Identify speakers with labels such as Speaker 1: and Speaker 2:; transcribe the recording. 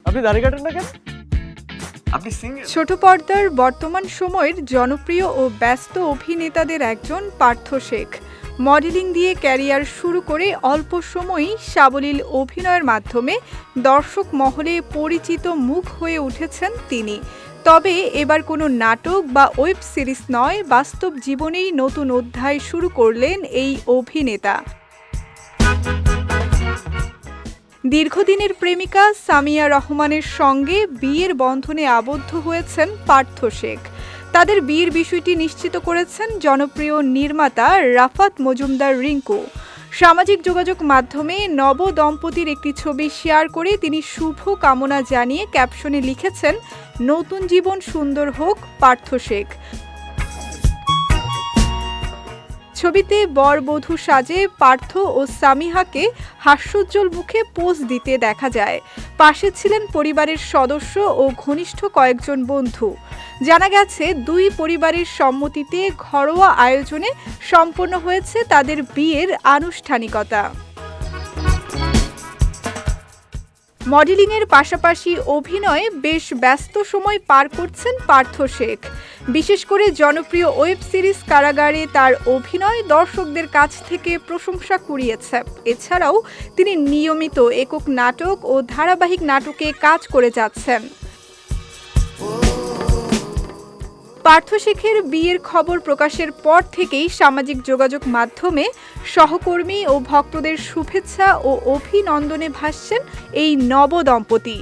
Speaker 1: আপনি দাড়ি কাটেন না কেন? আপনি সিঙ্গেল?
Speaker 2: ছোট পর্দার বর্তমান সময়ের জনপ্রিয় ও ব্যস্ত অভিনেতাদের একজন পার্থ শেখ। মডেলিং দিয়ে ক্যারিয়ার শুরু করে অল্প সময়ই সাবলীল অভিনয়ের মাধ্যমে দর্শক মহলে পরিচিত মুখ হয়ে উঠেছেন তিনি। তবে এবার কোনো নাটক বা ওয়েব সিরিজ নয়, বাস্তব জীবনেই নতুন অধ্যায় শুরু করলেন এই অভিনেতা। দীর্ঘদিনের প্রেমিকা সামিয়া রহমানের সঙ্গে বিয়ের বন্ধনে আবদ্ধ হয়েছেন পার্থ শেখ। তাদের বিয়ের বিষয়টি নিশ্চিত করেছেন জনপ্রিয় নির্মাতা রাফাত মজুমদার রিঙ্কু। সামাজিক যোগাযোগ মাধ্যমে নব দম্পতির একটি ছবি শেয়ার করে তিনি শুভ কামনা জানিয়ে ক্যাপশনে লিখেছেন, নতুন জীবন সুন্দর হোক পার্থ শেখ। ছবিতে বর বধূ সাজে পার্থ ও সামিহাকে হাস্যোজ্জ্বল মুখে পোজ দিতে দেখা যায়। পাশে ছিলেন পরিবারের সদস্য ও ঘনিষ্ঠ কয়েকজন বন্ধু। জানা গেছে, দুই পরিবারের সম্মতিতে ঘরোয়া আয়োজনে সম্পন্ন হয়েছে তাদের বিয়ের আনুষ্ঠানিকতা। মডেলিংয়ের পাশাপাশি অভিনয়ে বেশ ব্যস্ত সময় পার করছেন পার্থ শেখ। বিশেষ করে জনপ্রিয় ওয়েব সিরিজ কারাগারে তার অভিনয় দর্শকদের কাছ থেকে প্রশংসা কুড়িয়েছে। এছাড়াও তিনি নিয়মিত একক নাটক ও ধারাবাহিক নাটকে কাজ করে যাচ্ছেন। পার্থ শেখের বিয়ের খবর প্রকাশের পর থেকেই সামাজিক যোগাযোগ মাধ্যমে সহকর্মী ও ভক্তদের শুভেচ্ছা ও অভিনন্দনে ভাসছেন এই নব দম্পতি।